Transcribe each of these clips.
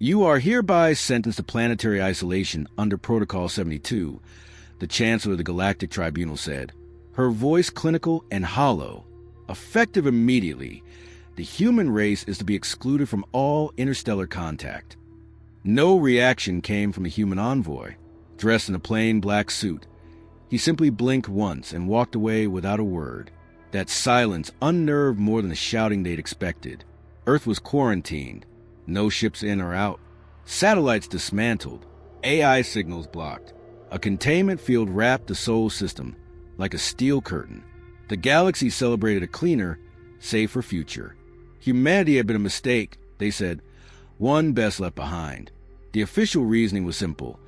You are hereby sentenced to planetary isolation under Protocol 72, the Chancellor of the Galactic Tribunal said, her voice clinical and hollow. Effective immediately, the human race is to be excluded from all interstellar contact. No reaction came from the human envoy, dressed in a plain black suit. He simply blinked once and walked away without a word. That silence unnerved more than the shouting they'd expected. Earth was quarantined. No ships in or out. Satellites dismantled. AI signals blocked. A containment field wrapped the Sol system like a steel curtain. The galaxy celebrated a cleaner, safer future. Humanity had been a mistake, they said. One best left behind. The official reasoning was simple.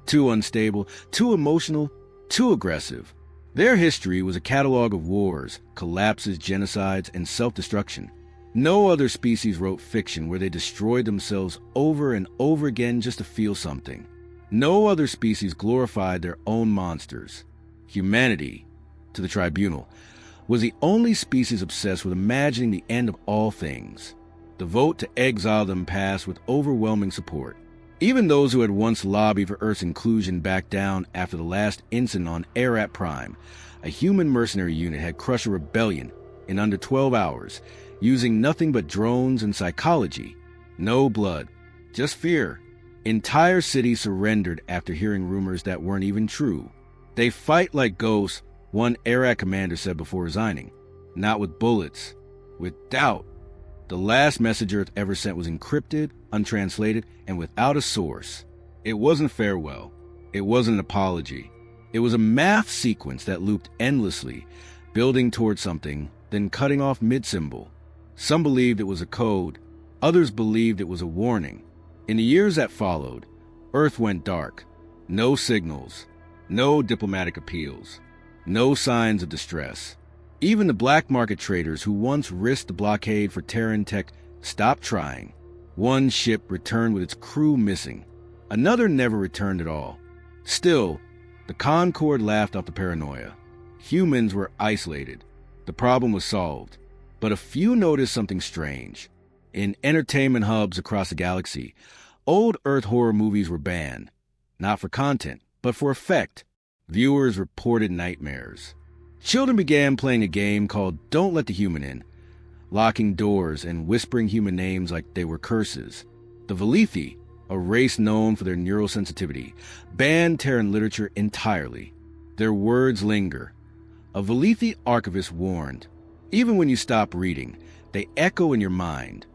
Too unstable, too emotional, too aggressive. Their history was a catalog of wars, collapses, genocides, and self-destruction. No other species wrote fiction where they destroyed themselves over and over again just to feel something. No other species glorified their own monsters. Humanity, to the tribunal, was the only species obsessed with imagining the end of all things. The vote to exile them passed with overwhelming support. Even those who had once lobbied for Earth's inclusion backed down after the last incident on Arat Prime. A human mercenary unit had crushed a rebellion in under 12 hours, using nothing but drones and psychology. No blood, just fear. Entire cities surrendered after hearing rumors that weren't even true. They fight like ghosts, one Arat commander said before resigning. Not with bullets, with doubt. The last message Earth ever sent was encrypted, untranslated, and without a source. It wasn't farewell. It wasn't an apology. It was a math sequence that looped endlessly, building toward something, then cutting off mid-symbol. Some believed it was a code. Others believed it was a warning. In the years that followed, Earth went dark. No signals. No diplomatic appeals. No signs of distress. Even the black market traders who once risked the blockade for Terran tech stopped trying. One ship returned with its crew missing. Another never returned at all. Still, the Concord laughed off the paranoia. Humans were isolated. The problem was solved. But a few noticed something strange. In entertainment hubs across the galaxy, old Earth horror movies were banned. Not for content, but for effect. Viewers reported nightmares. Children began playing a game called Don't Let the Human In, locking doors and whispering human names like they were curses. The Valithi, a race known for their neural sensitivity, banned Terran literature entirely. Their words linger. A Valithi archivist warned, even when you stop reading, they echo in your mind.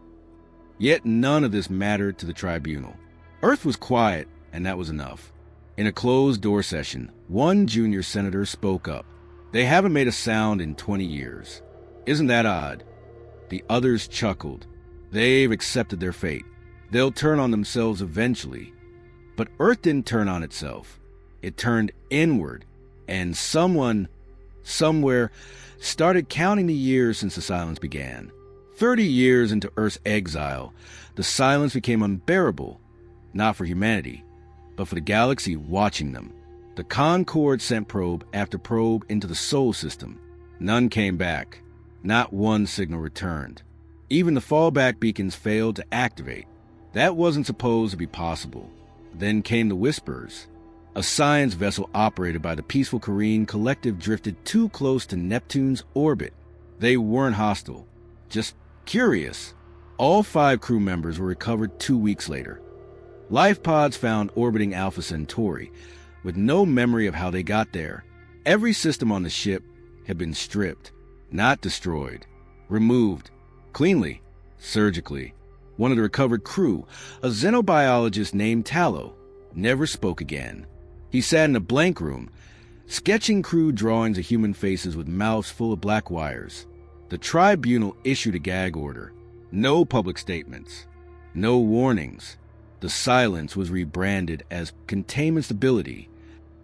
Yet none of this mattered to the tribunal. Earth was quiet, and that was enough. In a closed-door session, one junior senator spoke up. They haven't made a sound in 20 years. Isn't that odd? The others chuckled. They've accepted their fate. They'll turn on themselves eventually. But Earth didn't turn on itself. It turned inward, and someone, somewhere, started counting the years since the silence began. 30 years into Earth's exile, the silence became unbearable, not for humanity, but for the galaxy watching them. The Concord sent probe after probe into the Sol system. None came back. Not one signal returned. Even the fallback beacons failed to activate. That wasn't supposed to be possible. Then came the Whispers. A science vessel operated by the Peaceful Careen Collective drifted too close to Neptune's orbit. They weren't hostile, just curious. All 5 crew members were recovered 2 weeks later. Life pods found orbiting Alpha Centauri, with no memory of how they got there. Every system on the ship had been stripped, not destroyed, removed, cleanly, surgically. One of the recovered crew, a xenobiologist named Tallow, never spoke again. He sat in a blank room, sketching crude drawings of human faces with mouths full of black wires. The tribunal issued a gag order. No public statements. No warnings. The silence was rebranded as containment stability.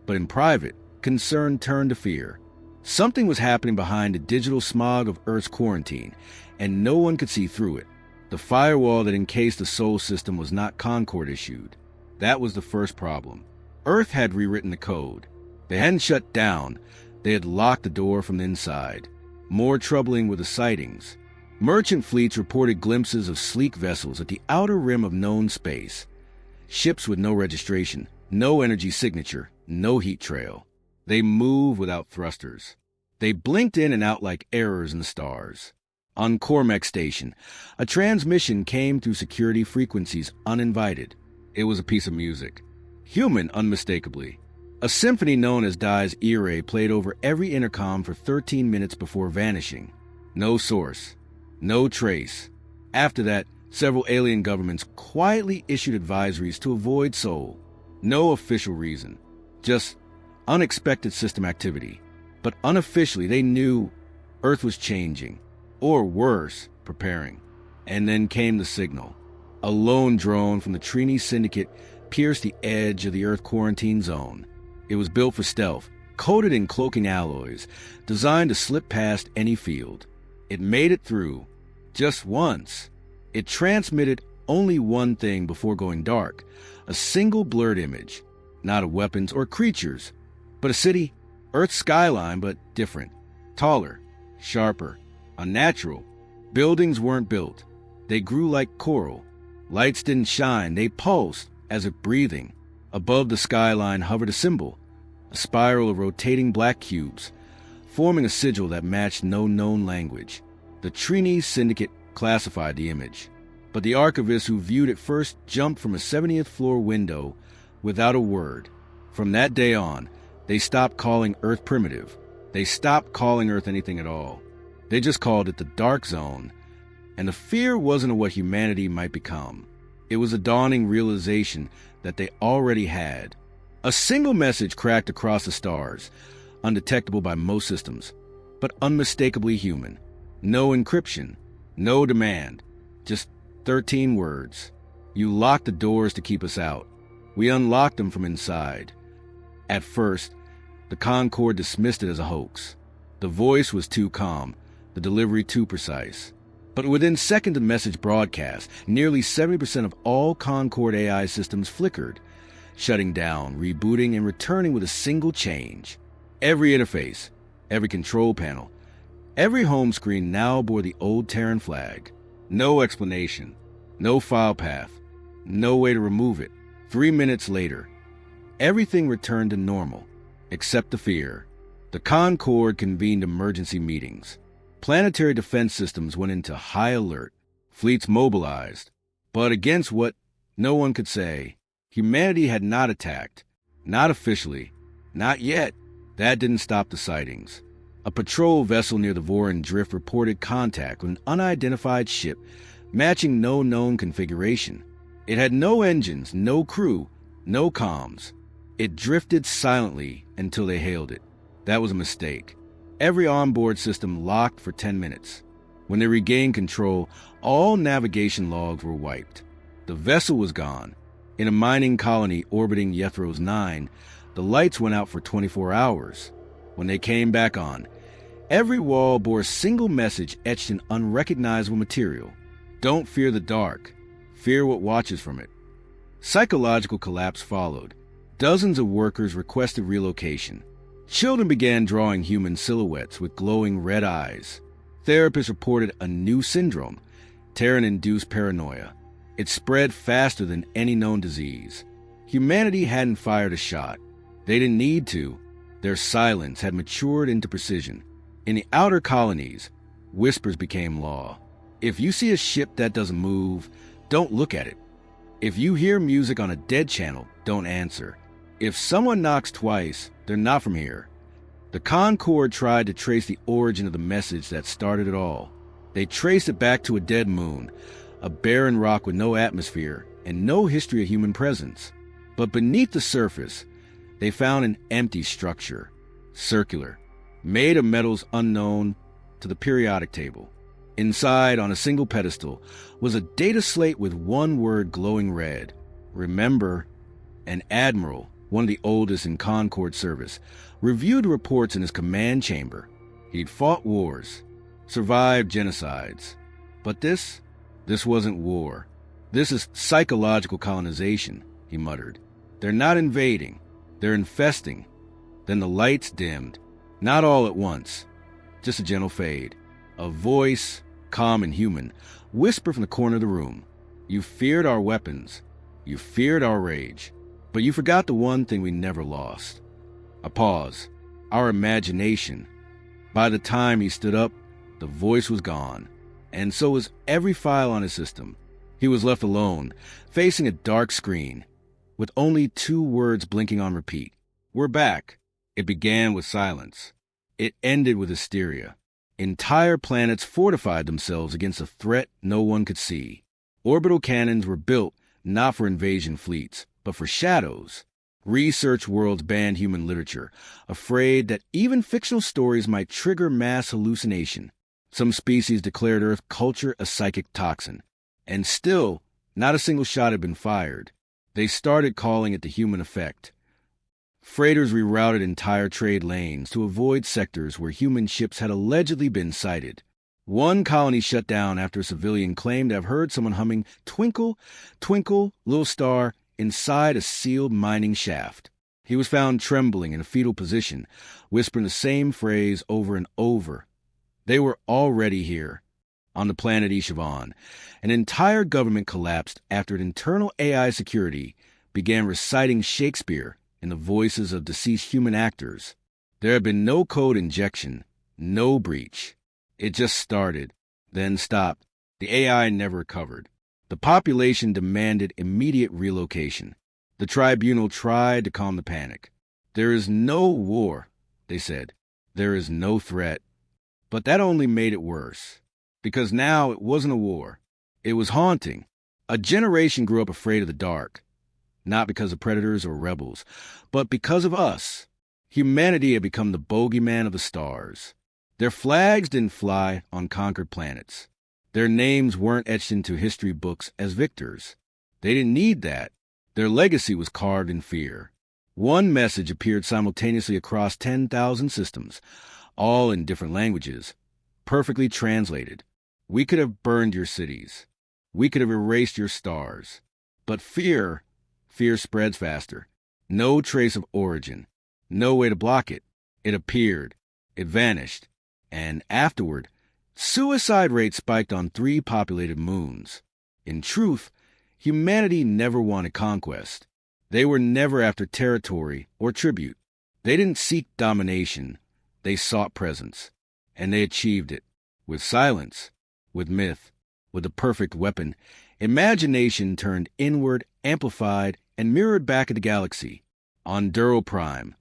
But in private, concern turned to fear. Something was happening behind the digital smog of Earth's quarantine, and no one could see through it. The firewall that encased the Sol system was not Concord issued. That was the first problem. Earth had rewritten the code. They hadn't shut down. They had locked the door from the inside. More troubling were the sightings. Merchant fleets reported glimpses of sleek vessels at the outer rim of known space. Ships with no registration, no energy signature, no heat trail. They move without thrusters. They blinked in and out like errors in the stars. On Cormac Station, a transmission came through security frequencies uninvited. It was a piece of music. Human, unmistakably. A symphony known as Dai's Irae played over every intercom for 13 minutes before vanishing. No source. No trace. After that, several alien governments quietly issued advisories to avoid Sol. No official reason. Just unexpected system activity. But unofficially, they knew Earth was changing. Or worse, preparing. And then came the signal. A lone drone from the Trini Syndicate pierced the edge of the Earth quarantine zone. It was built for stealth, coated in cloaking alloys, designed to slip past any field. It made it through. Just once. It transmitted only one thing before going dark. A single blurred image. Not of weapons or creatures, but a city. Earth's skyline, but different. Taller. Sharper. Unnatural. Buildings weren't built. They grew like coral. Lights didn't shine. They pulsed, as if breathing. Above the skyline hovered a symbol. A spiral of rotating black cubes, forming a sigil that matched no known language. The Trini Syndicate classified the image, but the archivist who viewed it first jumped from a 70th floor window without a word. From that day on, they stopped calling Earth primitive. They stopped calling Earth anything at all. They just called it the Dark Zone, and the fear wasn't of what humanity might become. It was a dawning realization that they already had. A single message cracked across the stars, undetectable by most systems, but unmistakably human. No encryption, no demand, just 13 words. You locked the doors to keep us out. We unlocked them from inside. At first, the Concord dismissed it as a hoax. The voice was too calm, the delivery too precise. But within seconds of the message broadcast, nearly 70% of all Concord AI systems flickered, shutting down, rebooting, and returning with a single change. Every interface, every control panel, every home screen now bore the old Terran flag. No explanation, no file path, no way to remove it. 3 minutes later, everything returned to normal, except the fear. The Concord convened emergency meetings. Planetary defense systems went into high alert, fleets mobilized. But against what no one could say, humanity had not attacked. Not officially. Not yet. That didn't stop the sightings. A patrol vessel near the Voron Drift reported contact with an unidentified ship matching no known configuration. It had no engines, no crew, no comms. It drifted silently until they hailed it. That was a mistake. Every onboard system locked for 10 minutes. When they regained control, all navigation logs were wiped. The vessel was gone. In a mining colony orbiting Yethros 9, the lights went out for 24 hours. When they came back on, every wall bore a single message etched in unrecognizable material. Don't fear the dark. Fear what watches from it. Psychological collapse followed. Dozens of workers requested relocation. Children began drawing human silhouettes with glowing red eyes. Therapists reported a new syndrome, Terran-induced paranoia. It spread faster than any known disease. Humanity hadn't fired a shot. They didn't need to. Their silence had matured into precision. In the outer colonies, whispers became law. If you see a ship that doesn't move, don't look at it. If you hear music on a dead channel, don't answer. If someone knocks twice, they're not from here. The Concord tried to trace the origin of the message that started it all. They traced it back to a dead moon, a barren rock with no atmosphere and no history of human presence. But beneath the surface, they found an empty structure, circular, made of metals unknown to the periodic table. Inside, on a single pedestal, was a data slate with one word glowing red. Remember, an admiral, one of the oldest in Concord service, reviewed reports in his command chamber. He'd fought wars, survived genocides. But this wasn't war. This is psychological colonization, he muttered. They're not invading. They're infesting. Then the lights dimmed. Not all at once. Just a gentle fade. A voice, calm and human, whisper from the corner of the room. You feared our weapons. You feared our rage. But you forgot the one thing we never lost. A pause. Our imagination. By the time he stood up, the voice was gone, and so was every file on his system. He was left alone, facing a dark screen, with only 2 words blinking on repeat. We're back. It began with silence. It ended with hysteria. Entire planets fortified themselves against a threat no one could see. Orbital cannons were built not for invasion fleets, but for shadows. Research worlds banned human literature, afraid that even fictional stories might trigger mass hallucination. Some species declared Earth culture a psychic toxin. And still, not a single shot had been fired. They started calling it the human effect. Freighters rerouted entire trade lanes to avoid sectors where human ships had allegedly been sighted. One colony shut down after a civilian claimed to have heard someone humming "Twinkle, Twinkle, Little Star" inside a sealed mining shaft. He was found trembling in a fetal position, whispering the same phrase over and over. They were already here. On the planet HFY, an entire government collapsed after an internal AI security began reciting Shakespeare in the voices of deceased human actors. There had been no code injection, no breach. It just started, then stopped. The AI never recovered. The population demanded immediate relocation. The tribunal tried to calm the panic. There is no war, they said. There is no threat. But that only made it worse. Because now it wasn't a war. It was haunting. A generation grew up afraid of the dark. Not because of predators or rebels, but because of us. Humanity had become the bogeyman of the stars. Their flags didn't fly on conquered planets. Their names weren't etched into history books as victors. They didn't need that. Their legacy was carved in fear. One message appeared simultaneously across 10,000 systems, all in different languages, perfectly translated. We could have burned your cities. We could have erased your stars. But fear spreads faster. No trace of origin. No way to block it. It appeared. It vanished. And afterward, suicide rates spiked on 3 populated moons. In truth, humanity never wanted conquest. They were never after territory or tribute. They didn't seek domination. They sought presence. And they achieved it. With silence, with myth, with the perfect weapon, imagination turned inward, amplified, and mirrored back at the galaxy. On Duro Prime,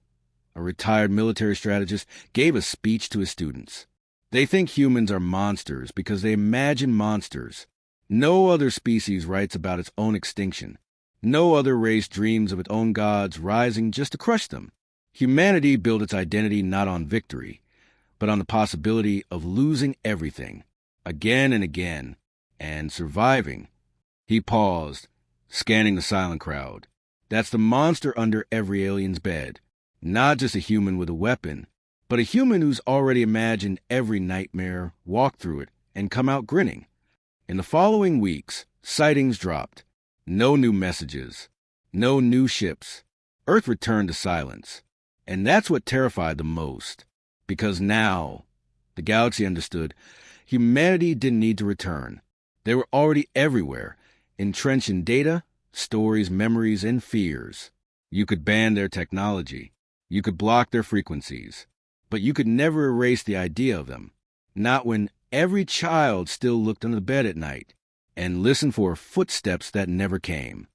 a retired military strategist, gave a speech to his students. They think humans are monsters because they imagine monsters. No other species writes about its own extinction. No other race dreams of its own gods rising just to crush them. Humanity built its identity not on victory, but on the possibility of losing everything, again and again, and surviving. He paused, scanning the silent crowd. That's the monster under every alien's bed. Not just a human with a weapon, but a human who's already imagined every nightmare, walked through it, and come out grinning. In the following weeks, sightings dropped. No new messages. No new ships. Earth returned to silence. And that's what terrified them most. Because now, the galaxy understood, humanity didn't need to return. They were already everywhere, entrenched in data, stories, memories, and fears. You could ban their technology. You could block their frequencies. But you could never erase the idea of them. Not when every child still looked under the bed at night and listened for footsteps that never came.